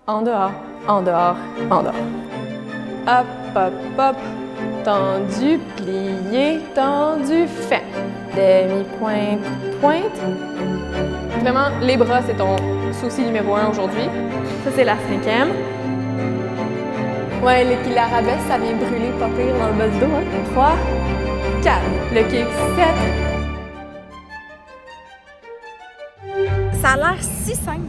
en dehors, en dehors, en dehors. Hop, hop, hop. Tendu, plié, tendu, fin. Demi-pointe, pointe. Vraiment, les bras, c'est ton souci numéro 1 aujourd'hui. Ça, c'est la 5e. Ouais, l'arabesque, ça vient brûler pas pire dans le bas du dos. Hein? 3, 4. Le kick, 7. Ça a l'air si simple.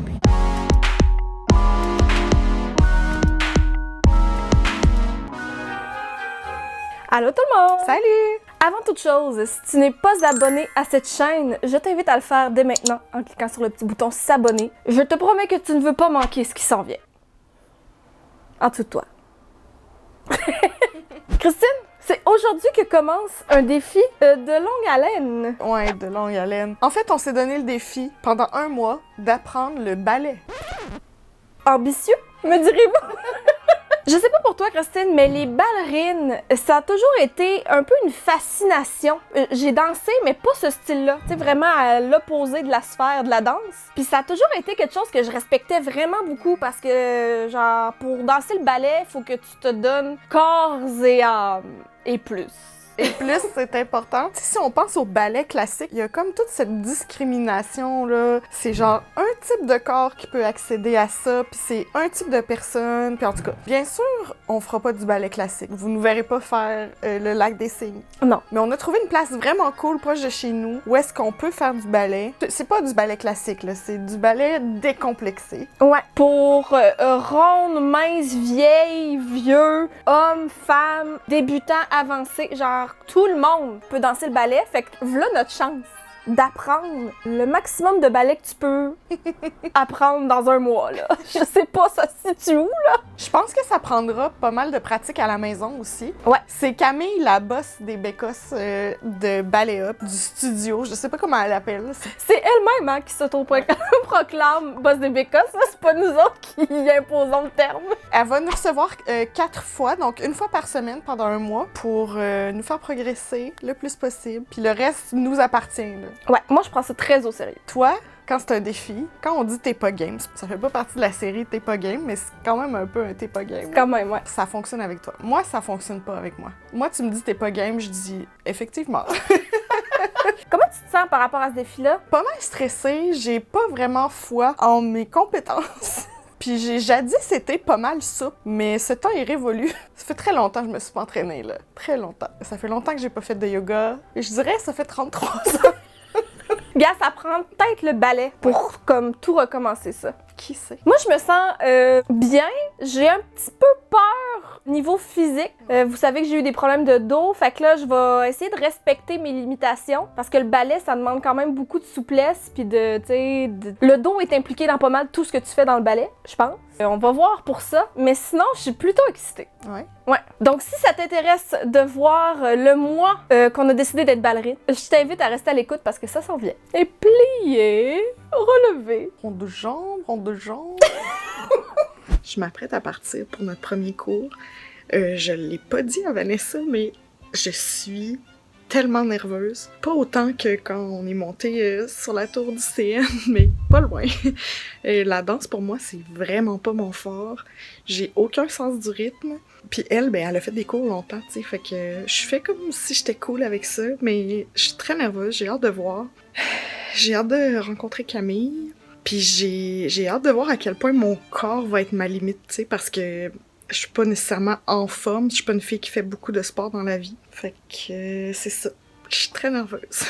Allô tout le monde! Salut! Avant toute chose, si tu n'es pas abonné à cette chaîne, je t'invite à le faire dès maintenant en cliquant sur le petit bouton s'abonner. Je te promets que tu ne veux pas manquer ce qui s'en vient. En dessous de toi. Christine, c'est aujourd'hui que commence un défi de longue haleine. Ouais, de longue haleine. En fait, on s'est donné le défi, pendant 1 mois, d'apprendre le ballet. Ambitieux, me direz-vous? Je sais pas pour toi, Christine, mais les ballerines, ça a toujours été un peu une fascination. J'ai dansé, mais pas ce style-là. Tu sais, vraiment à l'opposé de la sphère de la danse. Puis ça a toujours été quelque chose que je respectais vraiment beaucoup parce que, genre, pour danser le ballet, il faut que tu te donnes corps et âme. Et plus. Et plus, c'est important. Si on pense au ballet classique, il y a comme toute cette discrimination-là. C'est genre un type de corps qui peut accéder à ça, puis c'est un type de personne. Puis en tout cas, bien sûr, on fera pas du ballet classique. Vous nous verrez pas faire le lac des cygnes. Non. Mais on a trouvé une place vraiment cool, proche de chez nous, où est-ce qu'on peut faire du ballet. C'est pas du ballet classique, là. C'est du ballet décomplexé. Ouais. Pour rondes, minces, vieilles, vieux, hommes, femmes, débutants, avancés, genre tout le monde peut danser le ballet. Fait que voilà notre chance d'apprendre le maximum de ballet que tu peux apprendre dans 1 mois, là. Je sais pas ça se situe où, là. Je pense que ça prendra pas mal de pratique à la maison aussi. Ouais. C'est Camille, la boss des Bécosses de Ballet Up, du studio. Je sais pas comment elle l'appelle. C'est elle-même hein, qui s'auto-proclame boss des Bécosses. C'est pas nous autres qui imposons le terme. Elle va nous recevoir 4 fois, donc 1 fois par semaine pendant 1 mois pour nous faire progresser le plus possible. Puis le reste nous appartient, là. Ouais, moi je prends ça très au sérieux. Toi, quand c'est un défi, quand on dit t'es pas game, ça fait pas partie de la série t'es pas game, mais c'est quand même un peu un t'es pas game. Quand même, ouais. Ça fonctionne avec toi. Moi, ça fonctionne pas avec moi. Moi, tu me dis t'es pas game, je dis effectivement. Comment tu te sens par rapport à ce défi-là? Pas mal stressée, j'ai pas vraiment foi en mes compétences. Puis j'ai jadis été pas mal souple, mais ce temps est révolu. Ça fait très longtemps que je me suis pas entraînée, là. Très longtemps. Ça fait longtemps que j'ai pas fait de yoga. Et je dirais ça fait 33 ans. Gars, ça prend peut-être le ballet pour comme tout recommencer ça. Qui sait? Moi, je me sens bien. J'ai un petit peu peur niveau physique. Vous savez que j'ai eu des problèmes de dos. Fait que là, je vais essayer de respecter mes limitations. Parce que le ballet, ça demande quand même beaucoup de souplesse. Puis le dos est impliqué dans pas mal tout ce que tu fais dans le ballet, je pense. On va voir pour ça. Mais sinon, je suis plutôt excitée. Ouais. Ouais. Donc, si ça t'intéresse de voir le mois qu'on a décidé d'être ballerine, je t'invite à rester à l'écoute parce que ça s'en vient. Et plier, relever. Ronde de jambes, ronde de jambes. Je m'apprête à partir pour notre premier cours. Je l'ai pas dit à Vanessa, mais je suis tellement nerveuse. Pas autant que quand on est monté sur la tour du CN, mais pas loin. La danse, pour moi, c'est vraiment pas mon fort. J'ai aucun sens du rythme. Puis elle, ben, elle a fait des cours longtemps, tu sais, fait que je fais comme si j'étais cool avec ça, mais je suis très nerveuse, j'ai hâte de voir. J'ai hâte de rencontrer Camille, puis j'ai hâte de voir à quel point mon corps va être ma limite, tu sais, parce que je suis pas nécessairement en forme, je suis pas une fille qui fait beaucoup de sport dans la vie. Fait que c'est ça, je suis très nerveuse.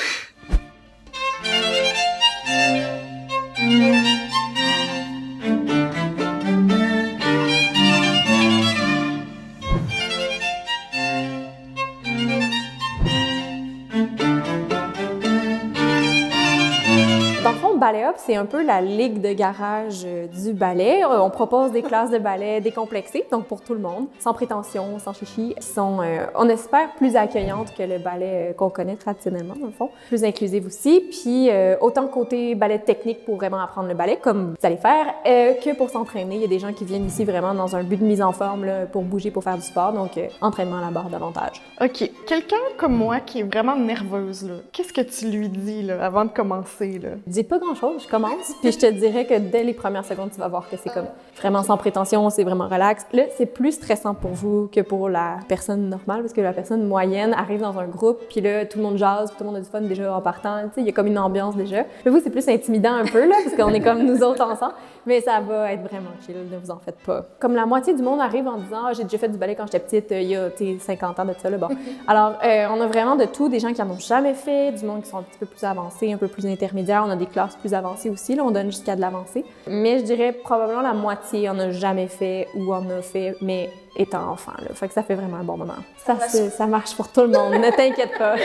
Ballet Up, c'est un peu la ligue de garage du ballet. On propose des classes de ballet décomplexées, donc pour tout le monde, sans prétention, sans chichi, qui sont, on espère, plus accueillantes que le ballet qu'on connaît traditionnellement, dans le fond. Plus inclusive aussi, puis autant côté ballet technique pour vraiment apprendre le ballet, comme vous allez faire, que pour s'entraîner. Il y a des gens qui viennent ici vraiment dans un but de mise en forme, là, pour bouger, pour faire du sport, donc entraînement à la barre davantage. OK, quelqu'un comme moi qui est vraiment nerveuse, là, qu'est-ce que tu lui dis là, avant de commencer? Là? Dites pas grand-chose, je commence. Puis je te dirais que dès les premières secondes, tu vas voir que c'est comme vraiment sans prétention, c'est vraiment relax. Là, c'est plus stressant pour vous que pour la personne normale, parce que la personne moyenne arrive dans un groupe, puis là, tout le monde jase, puis tout le monde a du fun déjà en partant. Tu sais, il y a comme une ambiance déjà. Mais vous, c'est plus intimidant un peu, là, parce qu'on est comme nous autres ensemble. Mais ça va être vraiment chill, ne vous en faites pas. Comme la moitié du monde arrive en disant « Ah, j'ai déjà fait du ballet quand j'étais petite, il y a 50 ans de ça, là. » Bon. Alors, on a vraiment de tout, des gens qui en ont jamais fait, du monde qui sont un petit peu plus avancés, un peu plus intermédiaires. On a des classes plus avancées aussi, là, on donne jusqu'à de l'avancée. Mais je dirais probablement la moitié en a jamais fait ou en a fait, mais étant enfant, là. Fait que ça fait vraiment un bon moment. Ça marche pour tout le monde, ne t'inquiète pas.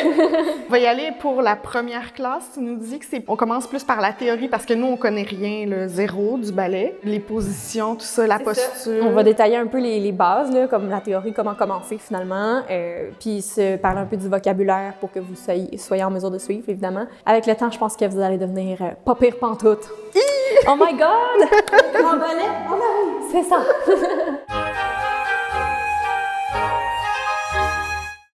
On va y aller pour la première classe. Tu nous dis que on commence plus par la théorie parce que nous, on connaît rien, le zéro du ballet, les positions, tout ça, la posture. On va détailler un peu les bases, là, comme la théorie, comment commencer finalement, puis se parler un peu du vocabulaire pour que vous soyez en mesure de suivre, évidemment. Avec le temps, je pense que vous allez devenir pas pire pantoute. Oh my God! Grand ballet, on arrive! C'est ça!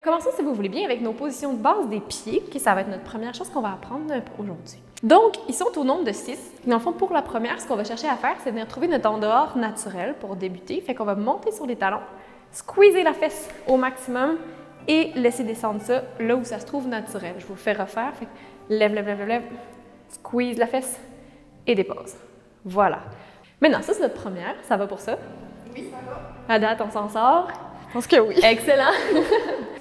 Commençons, si vous voulez bien, avec nos positions de base des pieds. Okay, ça va être notre première chose qu'on va apprendre aujourd'hui. Donc, ils sont au nombre de 6. Dans le fond, pour la première, ce qu'on va chercher à faire, c'est de venir trouver notre en dehors naturel pour débuter. Fait qu'on va monter sur les talons, squeezer la fesse au maximum et laisser descendre ça là où ça se trouve naturel. Je vous le fais refaire. Fait que lève, lève, lève, lève, squeeze la fesse et dépose. Voilà. Maintenant, ça, c'est notre première. Ça va pour ça? Oui, ça va. À date, on s'en sort? Je pense que oui. Excellent!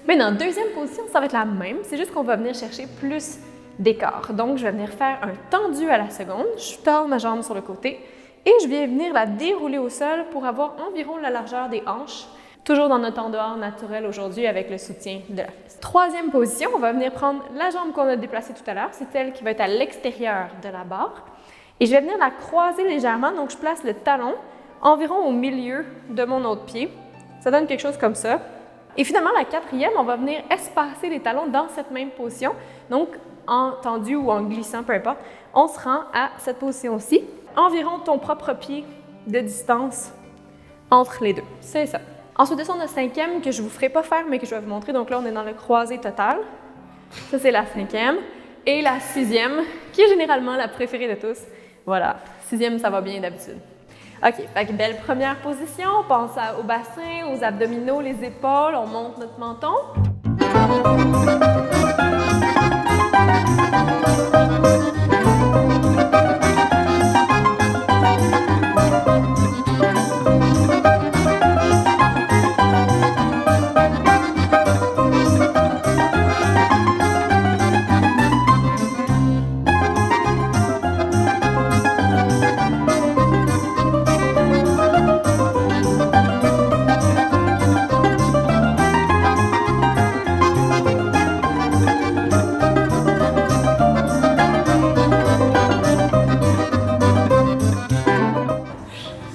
Maintenant, deuxième position, ça va être la même. C'est juste qu'on va venir chercher plus d'écart. Donc, je vais venir faire un tendu à la seconde. Je tends ma jambe sur le côté et je vais venir la dérouler au sol pour avoir environ la largeur des hanches. Toujours dans notre en dehors naturel aujourd'hui avec le soutien de la fesse. Troisième position, on va venir prendre la jambe qu'on a déplacée tout à l'heure. C'est celle qui va être à l'extérieur de la barre. Et je vais venir la croiser légèrement. Donc, je place le talon environ au milieu de mon autre pied. Ça donne quelque chose comme ça. Et finalement, la quatrième, on va venir espacer les talons dans cette même position. Donc, en tendu ou en glissant, peu importe, on se rend à cette position-ci. Environ ton propre pied de distance entre les deux. C'est ça. Ensuite de ça, on a cinquième que je ne vous ferai pas faire, mais que je vais vous montrer. Donc là, on est dans le croisé total. Ça, c'est la cinquième. Et la sixième, qui est généralement la préférée de tous. Voilà. Sixième, ça va bien d'habitude. OK, fait que belle première position. On pense au bassin, aux abdominaux, les épaules. On monte notre menton.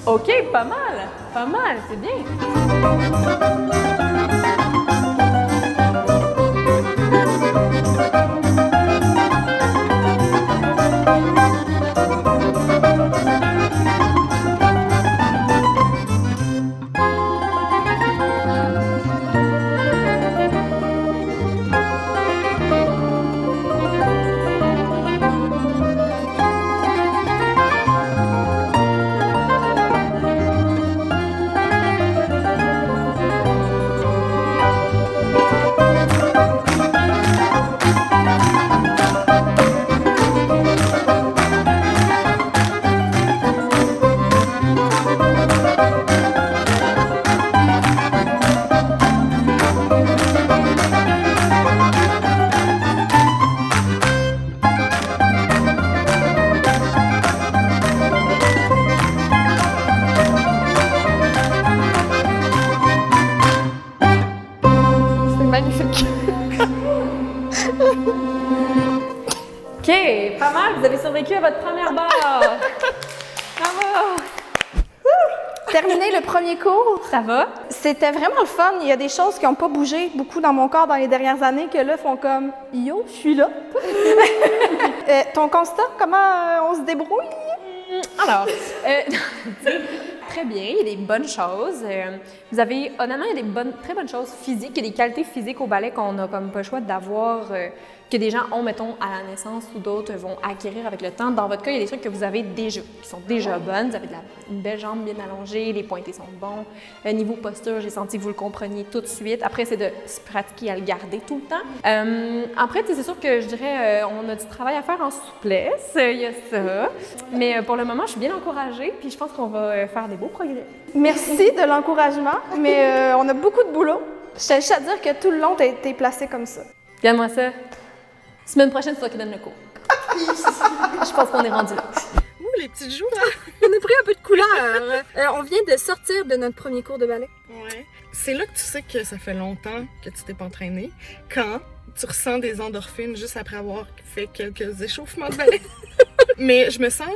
OK, pas mal, c'est bien. Magnifique. OK, pas mal. Vous avez survécu à votre première barre. Bravo! Terminé le premier cours. Ça va? C'était vraiment le fun. Il y a des choses qui n'ont pas bougé beaucoup dans mon corps dans les dernières années que là font comme « Yo, je suis là! » Ton constat, comment on se débrouille? Alors, très bien, il y a des bonnes choses. Vous avez, honnêtement, il y a des très bonnes choses physiques, il y a des qualités physiques au ballet qu'on n'a comme pas le choix d'avoir, que des gens ont, mettons, à la naissance ou d'autres vont acquérir avec le temps. Dans votre cas, il y a des trucs que vous avez déjà, qui sont déjà bonnes. Vous avez une belle jambe bien allongée, les pointés sont bons. Niveau posture, j'ai senti que vous le compreniez tout de suite. Après, c'est de se pratiquer à le garder tout le temps. Après, c'est sûr que je dirais, on a du travail à faire en souplesse, il y a ça. Mais pour le moment, je suis bien encouragée, puis je pense qu'on va faire des beaux progrès. Merci de l'encouragement, mais on a beaucoup de boulot. Je tiens juste à dire que tout le long, t'as été placé comme ça. Regarde-moi ça. Semaine prochaine, c'est toi qui donne le cours. Je pense qu'on est rendu là. Les petites joues, là! On a pris un peu de couleur. On vient de sortir de notre premier cours de ballet. Ouais. C'est là que tu sais que ça fait longtemps que tu t'es pas entraîné, quand tu ressens des endorphines juste après avoir fait quelques échauffements de ballet. Mais je me sens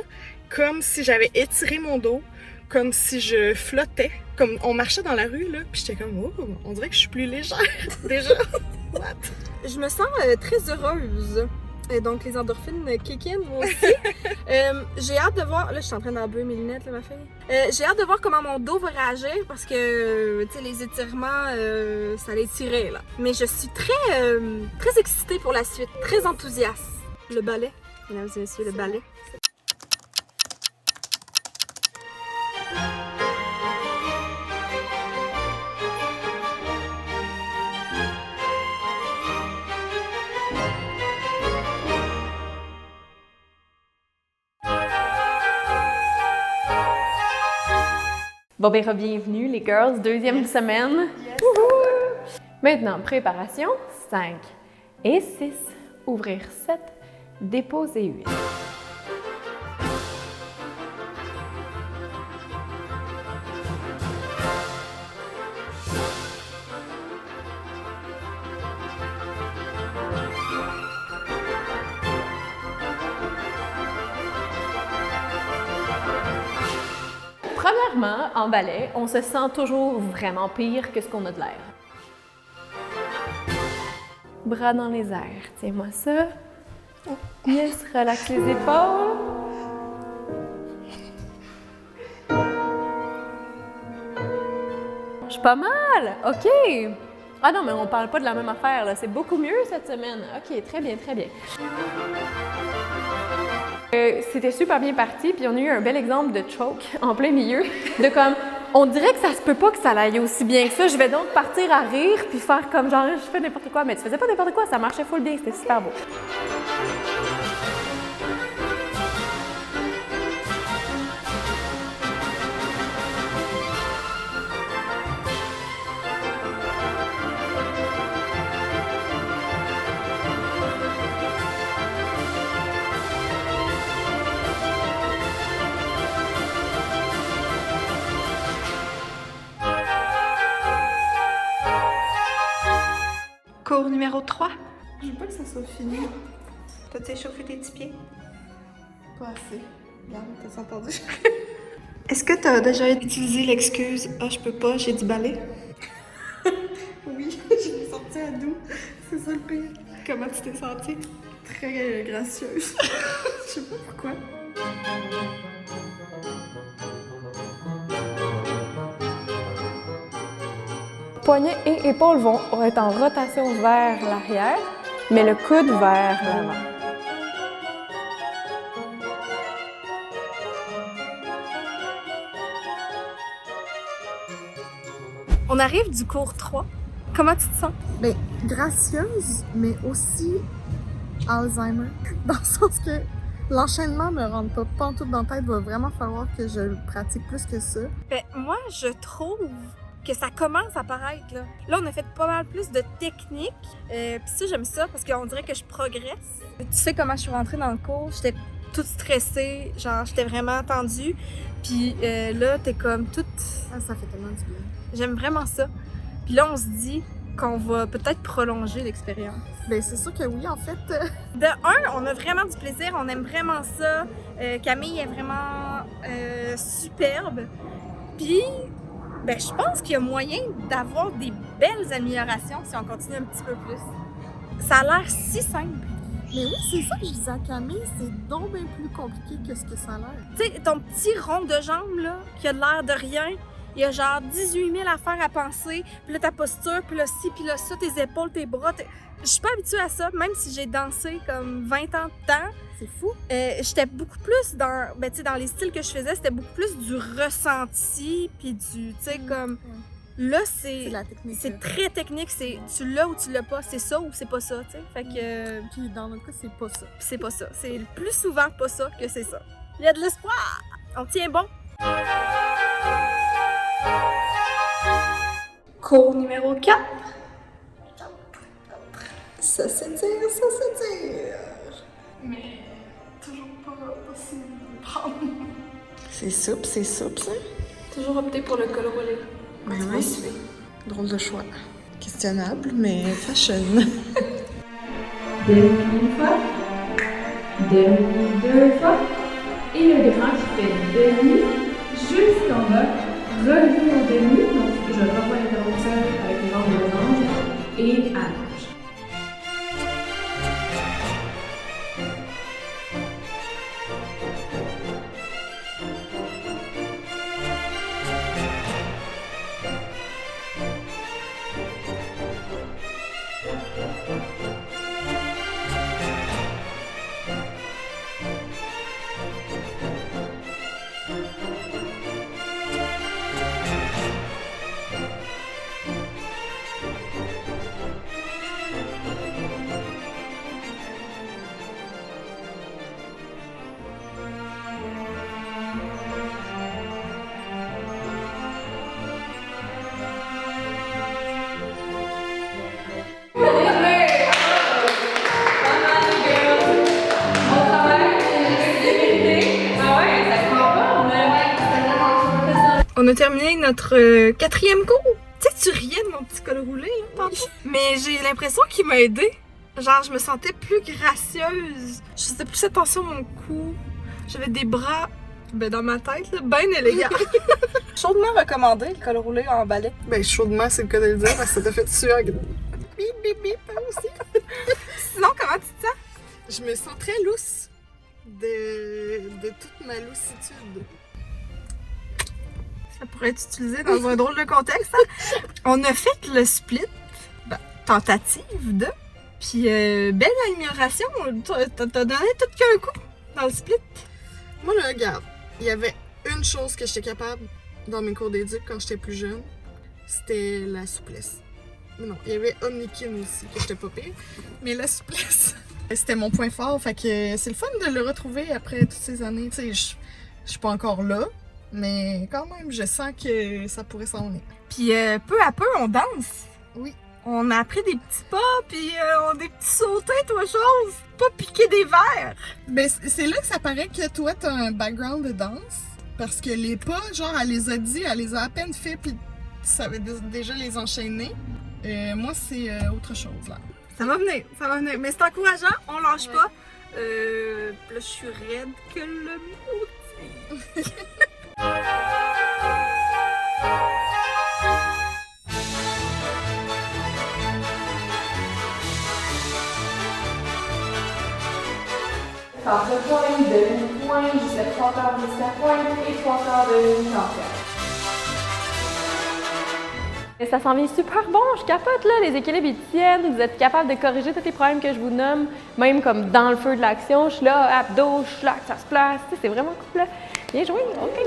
comme si j'avais étiré mon dos, comme si je flottais, comme on marchait dans la rue, là, puis j'étais comme, oh, on dirait que je suis plus légère, déjà. What? Je me sens très heureuse. Et donc, les endorphines kick in, moi aussi. J'ai hâte de voir... Là, je suis en train d'embuer mes lunettes, là, ma fille. J'ai hâte de voir comment mon dos va réagir parce que, tu sais, les étirements, ça l'étirait, là. Mais je suis très excitée pour la suite, très enthousiaste. Le ballet, mesdames et messieurs, le ballet. Bon, ben, bienvenue les girls, deuxième semaine. Yes. Maintenant, préparation, 5 et 6, ouvrir 7, déposer 8. Premièrement, en ballet, on se sent toujours vraiment pire que ce qu'on a de l'air. Bras dans les airs. Tiens-moi ça. Yes, relaxe les épaules. Je suis pas mal. OK. Ah non, mais on parle pas de la même affaire, là. C'est beaucoup mieux cette semaine. OK, très bien, très bien. C'était super bien parti, puis on a eu un bel exemple de choke en plein milieu, de comme, on dirait que ça se peut pas que ça aille aussi bien que ça, je vais donc partir à rire, puis faire comme genre, je fais n'importe quoi, mais tu faisais pas n'importe quoi, ça marchait full bien, c'était super beau. Cours numéro 3. Je veux pas que ça soit fini. T'as-tu échauffé tes petits pieds? Pas assez. Regarde, t'as entendu? Est-ce que t'as déjà utilisé l'excuse « Ah, je peux pas, j'ai du balai » ? Oui, je l'ai sorti à dos. C'est ça le pire. Comment tu t'es sentie? Très gracieuse. Je sais pas pourquoi. Poignets et épaules vont être en rotation vers l'arrière, mais le coude vers l'avant. On arrive du cours 3. Comment tu te sens? Ben, gracieuse, mais aussi Alzheimer. Dans le sens que l'enchaînement me rentre pas pantoute dans la tête. Il va vraiment falloir que je le pratique plus que ça. Ben, moi, je trouve que ça commence à paraître, là. Là, on a fait pas mal plus de technique. Puis ça, j'aime ça parce qu'on dirait que je progresse. Tu sais comment je suis rentrée dans le cours? J'étais toute stressée, genre, j'étais vraiment tendue. Puis là, t'es comme toute... Ah, ça fait tellement du bien. J'aime vraiment ça. Puis là, on se dit qu'on va peut-être prolonger l'expérience. Ben, c'est sûr que oui, en fait. De un, on a vraiment du plaisir, on aime vraiment ça. Camille est vraiment superbe. Puis, ben, je pense qu'il y a moyen d'avoir des belles améliorations si on continue un petit peu plus. Ça a l'air si simple, Mais oui, c'est ça que je disais à Camille, c'est donc bien plus compliqué que ce que ça a l'air. Tu sais, ton petit rond de jambe, là, qui a l'air de rien, il y a genre 18 000 affaires à penser, puis là, ta posture, puis là, ci, puis là, ça, tes épaules, tes bras. Je suis pas habituée à ça, même si j'ai dansé comme 20 ans de temps. C'est fou. J'étais beaucoup plus dans, ben, tu sais, dans les styles que je faisais, c'était beaucoup plus du ressenti, puis du, tu sais, comme... Là, C'est de la technique. c'est très technique, c'est tu l'as ou tu l'as pas, c'est ça ou c'est pas ça, tu sais. Fait que Puis dans notre cas, c'est pas ça. c'est pas ça, c'est plus souvent pas ça que c'est ça. Il y a de l'espoir, on tient bon. Cours numéro 4. Ça s'étire. Mais toujours pas possible de prendre. C'est souple, ça. Toujours opter pour le col roulé. Mais oui. Drôle de choix. Questionnable, mais fashion. Demi une fois, demi deux fois, et le grand qui fait demi jusqu'en bas, revient au demi, donc je revois l'interrupteur avec les jambes de losange et allonge. On a terminé notre 4e cours. Tu sais, tu riais de mon petit col roulé, là, tantôt. Mais j'ai l'impression qu'il m'a aidé. Genre, je me sentais plus gracieuse. Je faisais plus attention à mon cou. J'avais des bras, ben dans ma tête, là, bien élégants. Chaudement recommandé, le col roulé en ballet. Ben, chaudement, c'est le cas de le dire, parce que ça t'a fait suer. Bip, bip, bip, aussi. Sinon, comment tu te sens? Je me sens très lousse de toute ma loussitude. Ça pourrait être utilisé dans un drôle de contexte. Hein? On a fait le split, ben, tentative de, puis belle amélioration. T'as donné tout qu'un coup dans le split. Moi, là, regarde, il y avait une chose que j'étais capable dans mes cours d'éduc quand j'étais plus jeune, c'était la souplesse. Mais non, il y avait Omnikin aussi, que j'étais pas pire, mais la souplesse, c'était mon point fort, fait que c'est le fun de le retrouver après toutes ces années. Tu sais, je suis pas encore là, mais quand même, je sens que ça pourrait s'en venir. Puis peu à peu, on danse. Oui. On a appris des petits pas, puis on a des petits sautés, toi, chose. Pas piquer des verres. Ben, c'est là que ça paraît que toi, t'as un background de danse. Parce que les pas, genre, elle les a dit, elle les a à peine fait, puis tu savais déjà les enchaîner. Moi, c'est autre chose, là. Ça va venir. Mais c'est encourageant, on lâche pas. Là, je suis raide que le maudit. Contre-pointe, demi-pointe, jusqu'à 3 quarts de pointe et 3 quarts de demi-canter. Et ça s'en vient super bon, je capote là, les équilibres ils tiennent, vous êtes capable de corriger tous les problèmes que je vous nomme, même comme dans le feu de l'action, je suis là, abdos, schlac, ça se place, c'est vraiment cool là. Bien joué, ok.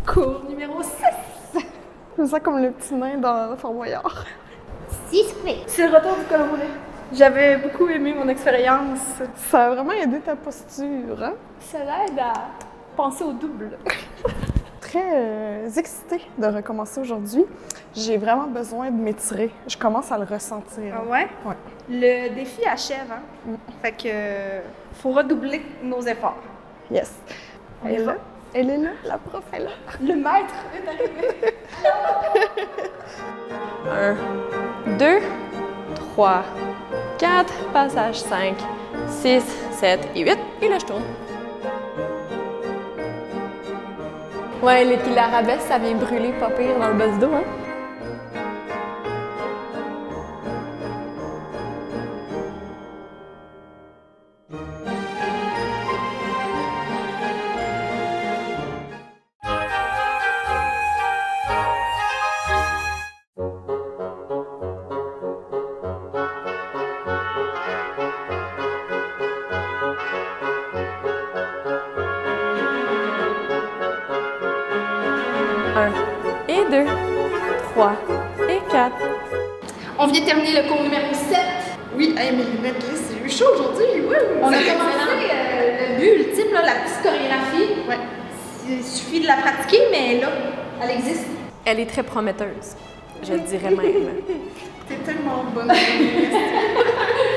Cours numéro 6. Je me sens comme le petit nain dans Fort Boyard. 6 squares. C'est le retour du col roulé. J'avais beaucoup aimé mon expérience. Ça a vraiment aidé ta posture, hein? Ça l'aide à penser au double. Très excitée de recommencer aujourd'hui. J'ai vraiment besoin de m'étirer. Je commence à le ressentir. Ah ouais? Ouais. Le défi achève, hein? Fait que faut redoubler nos efforts. Yes. Elle est là. Elle est là, la prof est là. Le maître est arrivé. 1, 2, 3, 4, passage 5, 6, 7 et 8. Et là, je tourne. Ouais, l'arabesque, ça vient brûler pas pire dans le bas du dos, hein? Et 2, 3 et 4. On vient de terminer le cours numéro 7. Oui, hey, mes lunettes glissent, j'ai eu chaud aujourd'hui. Wouh! On a commencé le but ultime, là, la petite chorégraphie. Ouais. Il suffit de la pratiquer, mais là, elle existe. Elle est très prometteuse, je dirais même. T'es tellement bonne.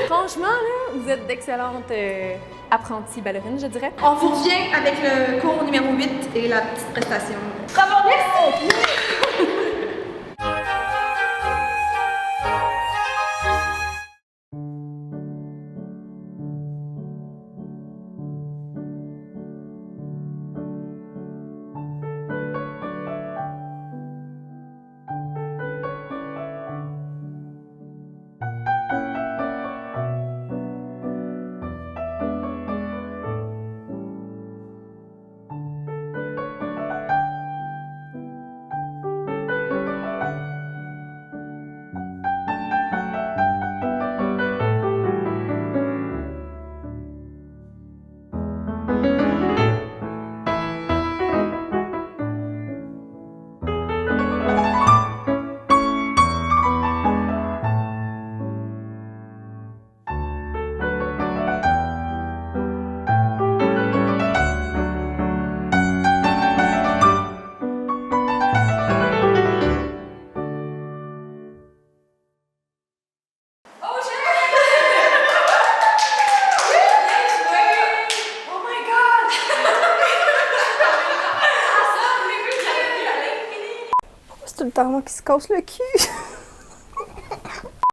Franchement, là, vous êtes d'excellentes apprenties ballerines, je dirais. On vous revient avec le cours numéro 8 et la petite prestation. Bravo, merci! C'est tout le temps moi qui se casse le cul.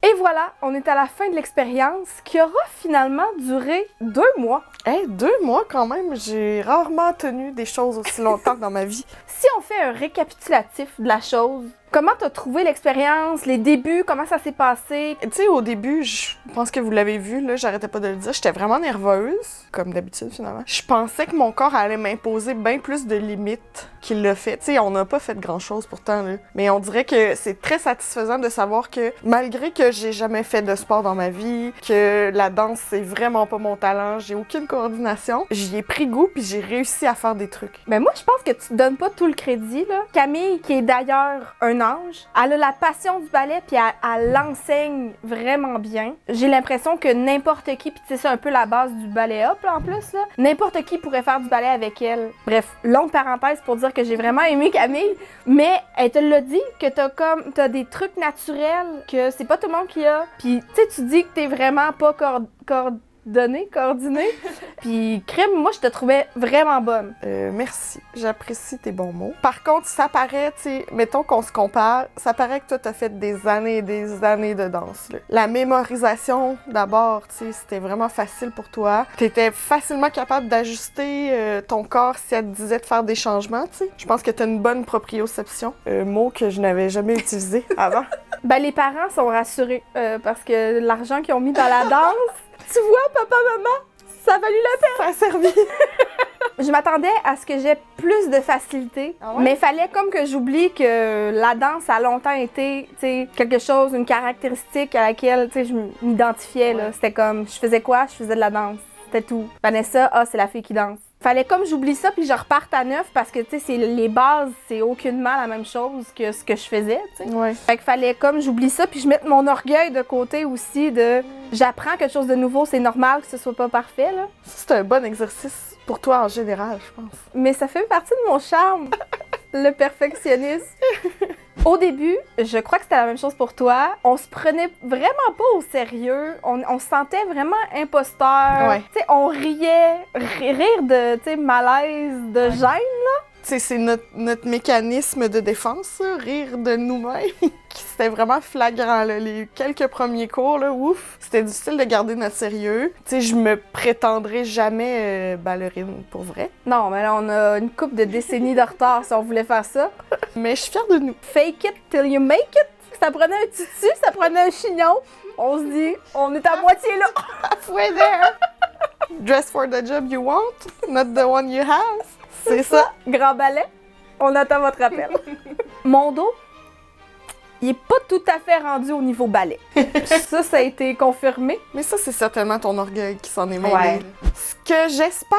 Et voilà, on est à la fin de l'expérience qui aura finalement duré 2 mois. Hey, 2 mois quand même, j'ai rarement tenu des choses aussi longtemps dans ma vie. Si on fait un récapitulatif de la chose, comment t'as trouvé l'expérience, les débuts, comment ça s'est passé? Tu sais, au début, je pense que vous l'avez vu, là, j'arrêtais pas de le dire, j'étais vraiment nerveuse, comme d'habitude finalement. Je pensais que mon corps allait m'imposer bien plus de limites qu'il l'a fait. Tu sais, on n'a pas fait grand-chose pourtant, là. Mais on dirait que c'est très satisfaisant de savoir que malgré que j'ai jamais fait de sport dans ma vie, que la danse, c'est vraiment pas mon talent, j'ai aucune coordination, j'y ai pris goût puis j'ai réussi à faire des trucs. Ben moi, je pense que tu te donnes pas tout le crédit, là. Camille, qui est d'ailleurs un ange, elle a la passion du ballet puis elle l'enseigne vraiment bien. J'ai l'impression que n'importe qui, puis c'est ça un peu la base du ballet hop là, en plus, là, n'importe qui pourrait faire du ballet avec elle. Bref, longue parenthèse pour dire que j'ai vraiment aimé Camille, mais elle te l'a dit que t'as des trucs naturels que c'est pas tout le monde qui a. Puis tu sais, tu dis que t'es vraiment pas coordonnée. Puis crème, moi je te trouvais vraiment bonne. Merci, j'apprécie tes bons mots. Par contre, ça paraît, tu sais, mettons qu'on se compare, ça paraît que toi t'as fait des années et des années de danse, là. La mémorisation, d'abord, tu sais, c'était vraiment facile pour toi. T'étais facilement capable d'ajuster ton corps si elle te disait de faire des changements, tu sais. Je pense que t'as une bonne proprioception, mot que je n'avais jamais utilisé avant. Ben les parents sont rassurés parce que l'argent qu'ils ont mis dans la danse, tu vois, papa, maman, ça a valu la peine. Ça a servi. Je m'attendais à ce que j'ai plus de facilité, mais il fallait comme que j'oublie que la danse a longtemps été, tu sais, quelque chose, une caractéristique à laquelle, tu sais, je m'identifiais, là. C'était comme, je faisais quoi? Je faisais de la danse. C'était tout. Vanessa, c'est la fille qui danse. Fallait comme j'oublie ça puis je reparte à neuf parce que, tu sais, les bases, c'est aucunement la même chose que ce que je faisais, tu sais. Ouais. Fait qu'il fallait comme j'oublie ça puis je mette mon orgueil de côté aussi de j'apprends quelque chose de nouveau, c'est normal que ce soit pas parfait, là. C'est un bon exercice pour toi en général, je pense. Mais ça fait partie de mon charme, le perfectionnisme. Au début, je crois que c'était la même chose pour toi. On se prenait vraiment pas au sérieux. On se sentait vraiment imposteur. Ouais. Tu sais, on riait. Rire de, tu sais, malaise, de gêne, là. sais, c'est notre mécanisme de défense, ça, rire de nous-mêmes. C'était vraiment flagrant, là. Les quelques premiers cours, là, ouf, c'était difficile de garder notre sérieux. Tu sais, je me prétendrais jamais ballerine, pour vrai. Non, mais là, on a une couple de décennies de retard si on voulait faire ça. Mais je suis fière de nous. Fake it till you make it. Ça prenait un tutu, ça prenait un chignon. On se dit, on est à moitié là. Halfway there! Dress for the job you want, not the one you have. C'est ça. Grand ballet, on attend votre appel. Mon dos, il est pas tout à fait rendu au niveau ballet. Ça a été confirmé. Mais ça, c'est certainement ton orgueil qui s'en est mêlé. Ouais. Ce que j'espère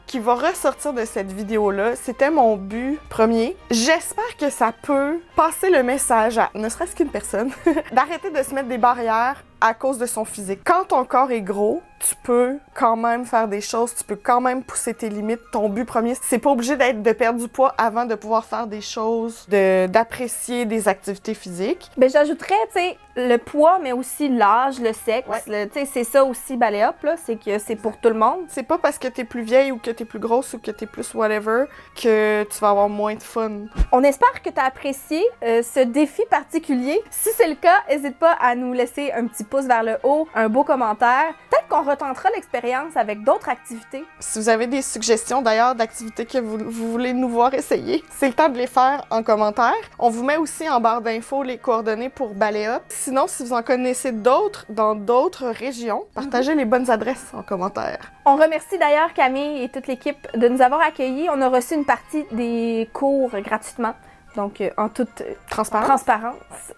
qui va ressortir de cette vidéo-là, c'était mon but premier. J'espère que ça peut passer le message à ne serait-ce qu'une personne d'arrêter de se mettre des barrières à cause de son physique. Quand ton corps est gros, tu peux quand même faire des choses, tu peux quand même pousser tes limites. Ton but premier, c'est pas obligé d'être de perdre du poids avant de pouvoir faire des choses, d'apprécier des activités physiques. Ben j'ajouterais, tu sais, le poids, mais aussi l'âge, le sexe. Ouais. Tu sais, c'est ça aussi, Ballet Up, là, c'est que c'est pour tout le monde. C'est pas parce que t'es plus vieille ou que t'es plus grosse ou que t'es plus whatever que tu vas avoir moins de fun. On espère que tu as apprécié ce défi particulier. Si c'est le cas, n'hésite pas à nous laisser un petit pouce vers le haut, un beau commentaire. Peut-être qu'on retentera l'expérience avec d'autres activités. Si vous avez des suggestions d'ailleurs d'activités que vous voulez nous voir essayer, c'est le temps de les faire en commentaire. On vous met aussi en barre d'infos les coordonnées pour Ballet Up. Sinon, si vous en connaissez d'autres dans d'autres régions, partagez les bonnes adresses en commentaire. On remercie d'ailleurs Camille et toute l'équipe de nous avoir accueillis. On a reçu une partie des cours gratuitement. Donc, en toute transparence,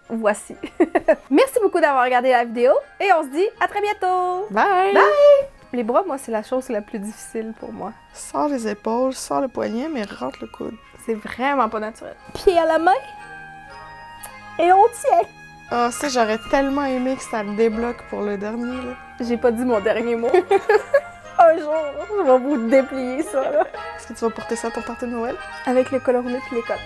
voici. Merci beaucoup d'avoir regardé la vidéo et on se dit à très bientôt! Bye! Bye! Les bras, moi, c'est la chose la plus difficile pour moi. Sors les épaules, sors le poignet, mais rentre le coude. C'est vraiment pas naturel. Pied à la main et on tient! Ah, ça, j'aurais tellement aimé que ça le débloque pour le dernier, là. J'ai pas dit mon dernier mot. Un jour, je vais vous déplier ça, là. Est-ce que tu vas porter ça à ton party de Noël? Avec le col roulé puis les codes.